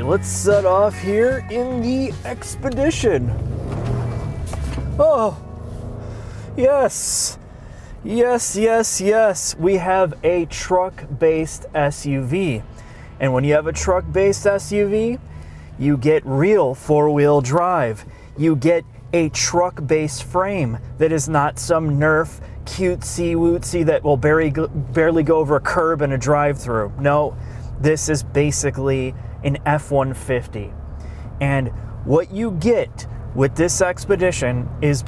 Let's set off here in the Expedition. Oh, yes. Yes, yes, yes. We have a truck-based SUV. And when you have a truck-based SUV, you get real four-wheel drive. You get a truck-based frame that is not some Nerf cutesy-wootsy that will barely go over a curb and a drive-through. No, this is basically an F-150. And what you get with this Expedition is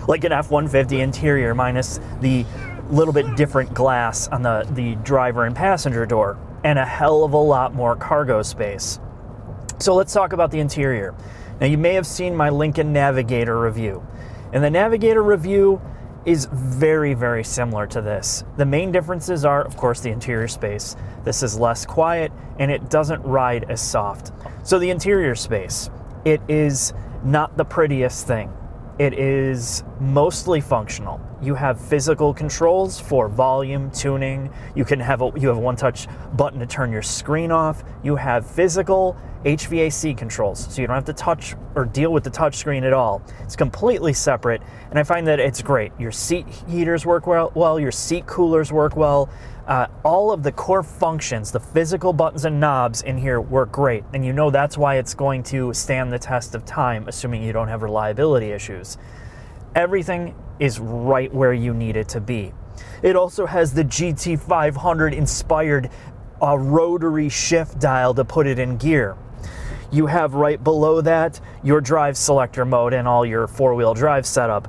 like an F-150 interior minus the little bit different glass on the driver and passenger door, and a hell of a lot more cargo space. So let's talk about the interior. Now, you may have seen my Lincoln Navigator review, and the Navigator review is very, very similar to this. The main differences are, of course, the interior space. This is less quiet, and it doesn't ride as soft. So the interior space, it is not the prettiest thing. It is mostly functional. You have physical controls for volume, tuning. You have a one-touch button to turn your screen off. You have physical HVAC controls, so you don't have to touch or deal with the touch screen at all. It's completely separate, and I find that it's great. Your seat heaters work well, your seat coolers work well. All of the core functions, the physical buttons and knobs in here work great, and you know that's why it's going to stand the test of time, assuming you don't have reliability issues. Everything is right where you need it to be. It also has the GT500 inspired rotary shift dial to put it in gear. You have right below that your drive selector mode and all your four-wheel drive setup.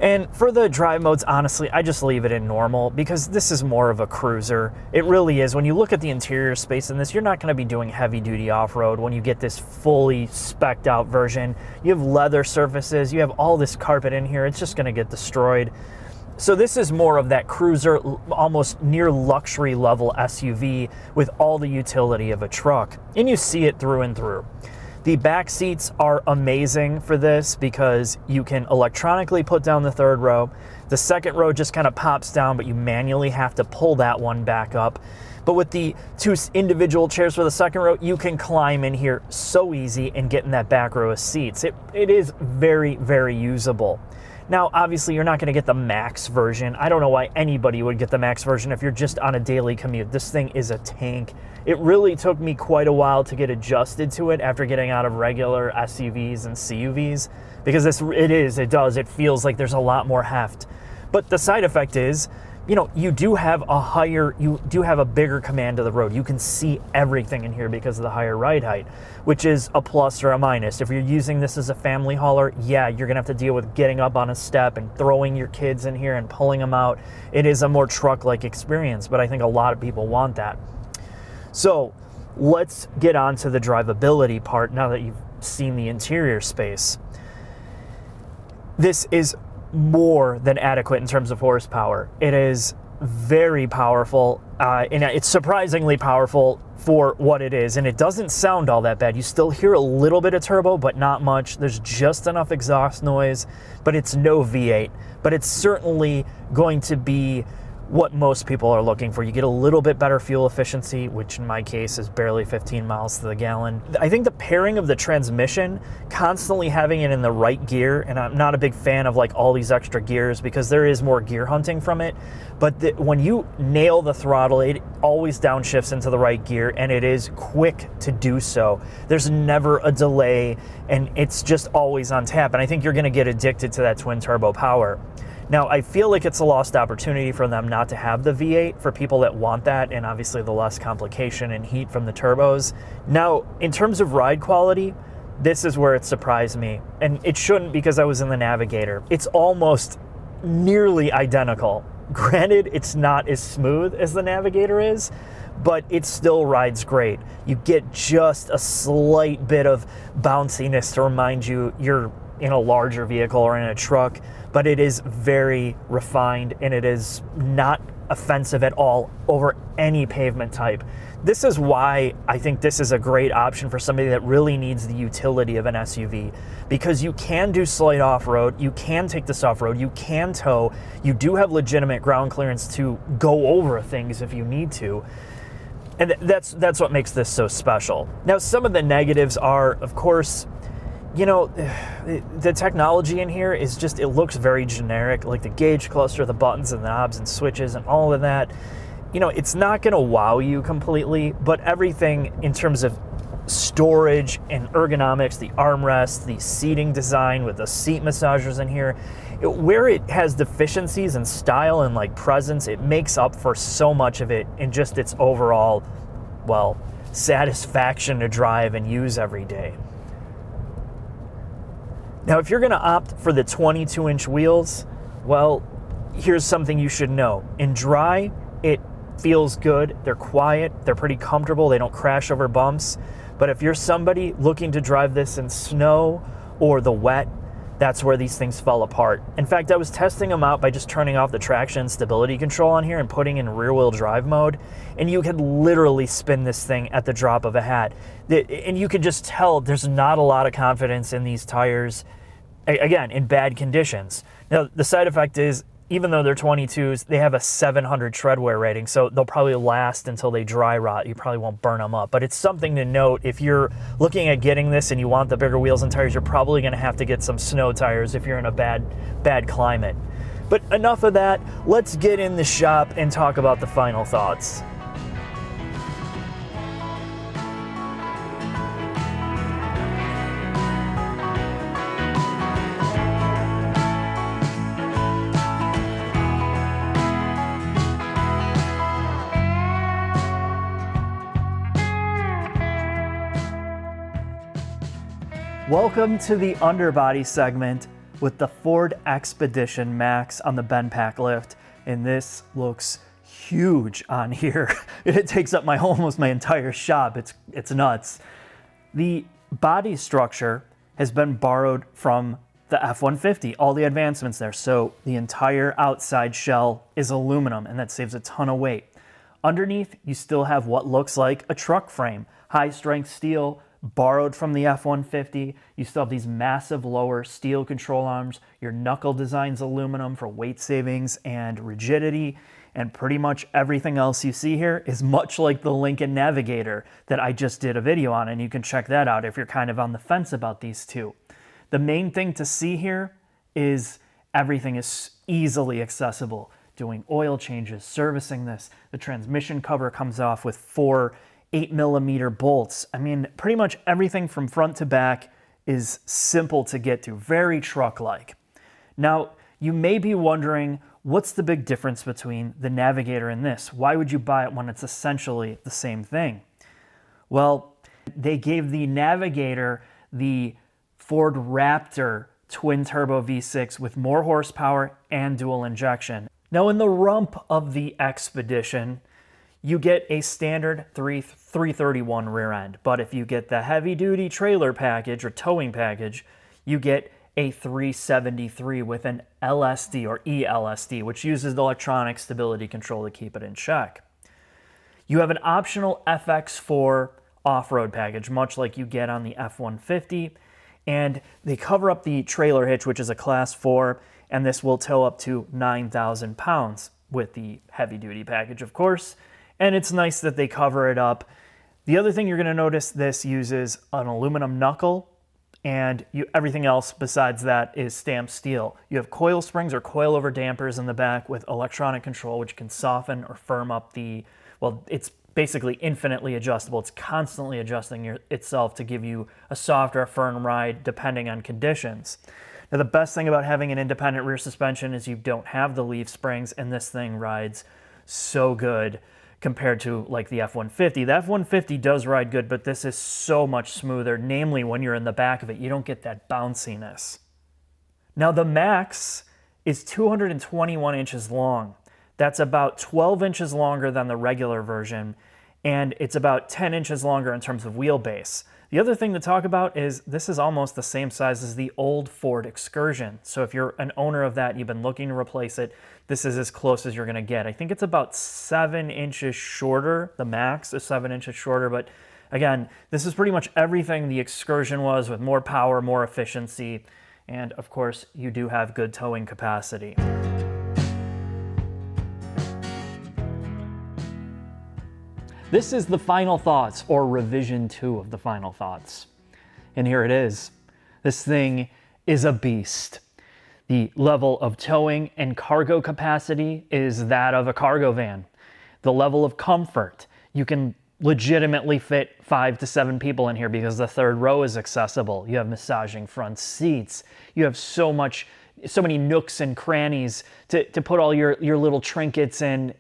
And for the drive modes, honestly, I just leave it in normal because this is more of a cruiser. It really is. When you look at the interior space in this, you're not going to be doing heavy-duty off-road when you get this fully spec'd out version. You have leather surfaces, you have all this carpet in here, it's just going to get destroyed. So this is more of that cruiser, almost near luxury level SUV with all the utility of a truck. And you see it through and through. The back seats are amazing for this because you can electronically put down the third row. The second row just kind of pops down, but you manually have to pull that one back up. But with the two individual chairs for the second row, you can climb in here so easy and get in that back row of seats. It is very, very usable. Now, obviously, you're not going to get the Max version. I don't know why anybody would get the Max version if you're just on a daily commute. This thing is a tank. It really took me quite a while to get adjusted to it after getting out of regular SUVs and CUVs, because it feels like there's a lot more heft. But the side effect is, you know, you do have a bigger command of the road. You can see everything in here because of the higher ride height, which is a plus or a minus. If you're using this as a family hauler, yeah, you're gonna have to deal with getting up on a step and throwing your kids in here and pulling them out. It is a more truck-like experience, but I think a lot of people want that. So let's get on to the drivability part now that you've seen the interior space. This is more than adequate in terms of horsepower. It is very powerful, and it's surprisingly powerful for what it is, and it doesn't sound all that bad. You still hear a little bit of turbo, but not much. There's just enough exhaust noise, but it's no V8. But it's certainly going to be what most people are looking for. You get a little bit better fuel efficiency, which in my case is barely 15 miles to the gallon. I think the pairing of the transmission, constantly having it in the right gear, and I'm not a big fan of like all these extra gears because there is more gear hunting from it, but when you nail the throttle, it always downshifts into the right gear, and it is quick to do so. There's never a delay, and it's just always on tap, and I think you're gonna get addicted to that twin turbo power. Now, I feel like it's a lost opportunity for them not to have the V8 for people that want that, and obviously the less complication and heat from the turbos. Now, in terms of ride quality, this is where it surprised me, and it shouldn't because I was in the Navigator. It's almost nearly identical Granted, it's not as smooth as the Navigator is, but it still rides great. You get just a slight bit of bounciness to remind you you're in a larger vehicle or in a truck, but it is very refined and it is not offensive at all over any pavement type. This is why I think this is a great option for somebody that really needs the utility of an SUV, because you can do slight off-road, you can take this off-road, you can tow, you do have legitimate ground clearance to go over things if you need to. And that's what makes this so special. Now, some of the negatives are, of course, you know, the technology in here is just, it looks very generic, like the gauge cluster, the buttons and knobs and switches and all of that. You know, it's not going to wow you completely, but everything in terms of storage and ergonomics, the armrests, the seating design with the seat massagers in here, where it has deficiencies in style and like presence, it makes up for so much of it in just its overall, well, satisfaction to drive and use every day. Now, if you're going to opt for the 22-inch wheels, well, here's something you should know. In dry, it feels good. They're quiet. They're pretty comfortable. They don't crash over bumps. But if you're somebody looking to drive this in snow or the wet, that's where these things fall apart. In fact, I was testing them out by just turning off the traction and stability control on here and putting in rear-wheel drive mode, and you could literally spin this thing at the drop of a hat. And you could just tell there's not a lot of confidence in these tires, again, in bad conditions. Now, the side effect is, even though they're 22s, they have a 700 tread wear rating, so they'll probably last until they dry rot. You probably won't burn them up. But it's something to note. If you're looking at getting this and you want the bigger wheels and tires, you're probably going to have to get some snow tires if you're in a bad climate. But enough of that. Let's get in the shop and talk about the final thoughts. Welcome to the underbody segment with the Ford Expedition Max on the Benpack lift, and this looks huge on here. It takes up almost my entire shop. It's nuts. The body structure has been borrowed from the F-150, all the advancements there. So the entire outside shell is aluminum, and that saves a ton of weight. Underneath, you still have what looks like a truck frame, high-strength steel, borrowed from the F-150. You still have these massive lower steel control arms. Your knuckle design's aluminum for weight savings and rigidity, and pretty much everything else you see here is much like the Lincoln Navigator that I just did a video on, and you can check that out if you're kind of on the fence about these two. The main thing to see here is everything is easily accessible. Doing oil changes, servicing this. The transmission cover comes off with 4 8mm bolts. I mean, pretty much everything from front to back is simple to get to, very truck-like. Now, you may be wondering, what's the big difference between the Navigator and this? Why would you buy it when it's essentially the same thing? Well, they gave the Navigator the Ford Raptor twin-turbo V6 with more horsepower and dual injection. Now, in the rump of the Expedition, you get a standard 331 rear end, but if you get the heavy-duty trailer package or towing package, you get a 373 with an LSD or ELSD, which uses the electronic stability control to keep it in check. You have an optional FX4 off-road package, much like you get on the F-150, and they cover up the trailer hitch, which is a Class 4, and this will tow up to 9,000 pounds with the heavy-duty package, of course. And it's nice that they cover it up. The other thing you're going to notice, this uses an aluminum knuckle, and everything else besides that is stamped steel. You have coil springs or coilover dampers in the back with electronic control, which can soften or firm up the, well, it's basically infinitely adjustable. It's constantly adjusting itself to give you a softer, firm ride depending on conditions. Now, the best thing about having an independent rear suspension is you don't have the leaf springs, and this thing rides so good compared to like the F-150. The F-150 does ride good, but this is so much smoother, namely when you're in the back of it. You don't get that bounciness. Now, the Max is 221 inches long. That's about 12 inches longer than the regular version, and it's about 10 inches longer in terms of wheelbase. The other thing to talk about is this is almost the same size as the old Ford Excursion. So if you're an owner of that, you've been looking to replace it, this is as close as you're gonna get. I think it's about 7 inches shorter. The max is 7 inches shorter, but again, this is pretty much everything the Excursion was, with more power, more efficiency, and of course, you do have good towing capacity. This is the final thoughts, or revision 2 of the final thoughts. And here it is. This thing is a beast. The level of towing and cargo capacity is that of a cargo van. The level of comfort, you can legitimately fit 5 to 7 people in here because the third row is accessible. You have massaging front seats. You have so many nooks and crannies to put all your little trinkets in.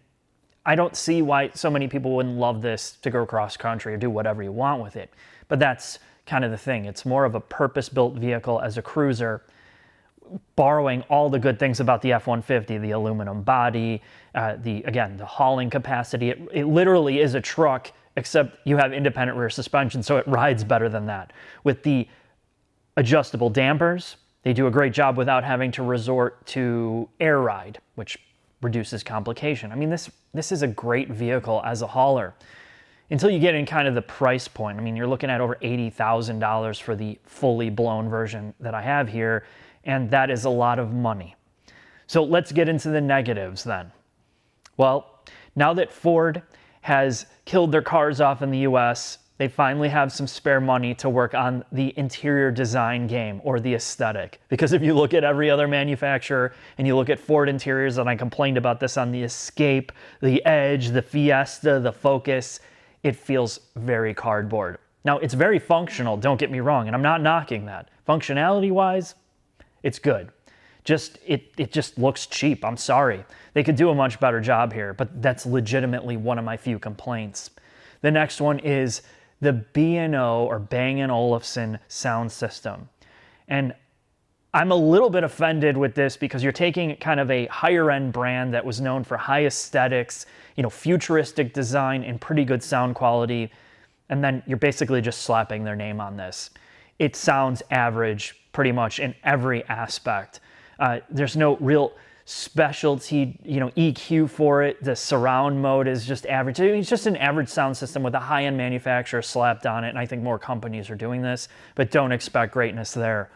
I don't see why so many people wouldn't love this to go cross country or do whatever you want with it. But that's kind of the thing. It's more of a purpose-built vehicle as a cruiser, borrowing all the good things about the F-150, the aluminum body, again, the hauling capacity. It literally is a truck, except you have independent rear suspension, so it rides better than that. With the adjustable dampers, they do a great job without having to resort to air ride, which reduces complication. I mean, this is a great vehicle as a hauler until you get in kind of the price point. I mean, you're looking at over $80,000 for the fully blown version that I have here, and that is a lot of money. So let's get into the negatives then. Well, now that Ford has killed their cars off in the US, they finally have some spare money to work on the interior design game, or the aesthetic. Because if you look at every other manufacturer and you look at Ford interiors, and I complained about this on the Escape, the Edge, the Fiesta, the Focus, it feels very cardboard. Now, it's very functional, don't get me wrong, and I'm not knocking that. Functionality-wise, it's good. It just looks cheap, I'm sorry. They could do a much better job here, but that's legitimately one of my few complaints. The next one is the B&O, or Bang & Olufsen sound system. And I'm a little bit offended with this because you're taking kind of a higher end brand that was known for high aesthetics, futuristic design and pretty good sound quality, and then you're basically just slapping their name on this. It sounds average pretty much in every aspect. There's no real specialty, EQ for it. The surround mode is just average. It's just an average sound system with a high-end manufacturer slapped on it, and I think more companies are doing this, but don't expect greatness there.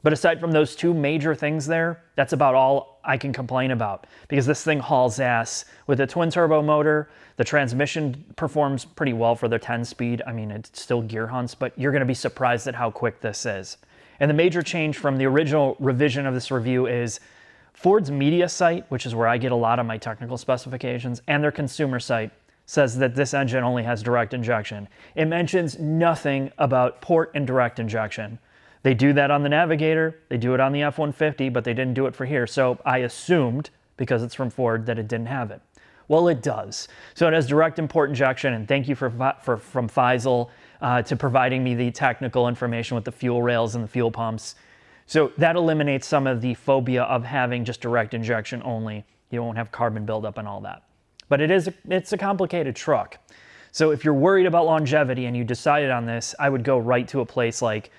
But aside from those two major things there, that's about all I can complain about, because this thing hauls ass. With a twin-turbo motor, the transmission performs pretty well for their 10-speed. I mean, it still gear hunts, but you're going to be surprised at how quick this is. And the major change from the original revision of this review is Ford's media site, which is where I get a lot of my technical specifications, and their consumer site says that this engine only has direct injection. It mentions nothing about port and direct injection. They do that on the Navigator, they do it on the F-150, but they didn't do it for here. So I assumed, because it's from Ford, that it didn't have it. Well, it does. So it has direct and port injection, and thank you from Faisal to providing me the technical information with the fuel rails and the fuel pumps. So that eliminates some of the phobia of having just direct injection only. You won't have carbon buildup and all that. But it's a complicated truck. So if you're worried about longevity and you decided on this, I would go right to a place like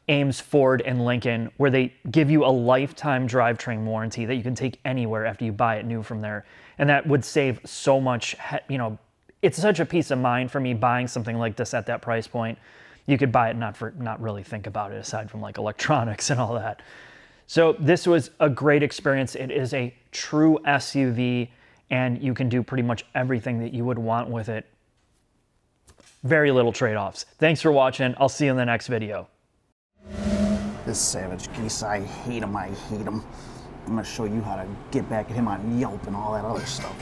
Ames, Ford, and Lincoln, where they give you a lifetime drivetrain warranty that you can take anywhere after you buy it new from there. And that would save so much, it's such a peace of mind for me buying something like this at that price point. You could buy it not really think about it aside from like electronics and all that. So this was a great experience. It is a true SUV, and you can do pretty much everything that you would want with it. Very little trade-offs. Thanks for watching. I'll see you in the next video. This savage geese, I hate him, I hate him. I'm gonna show you how to get back at him on Yelp and all that other stuff.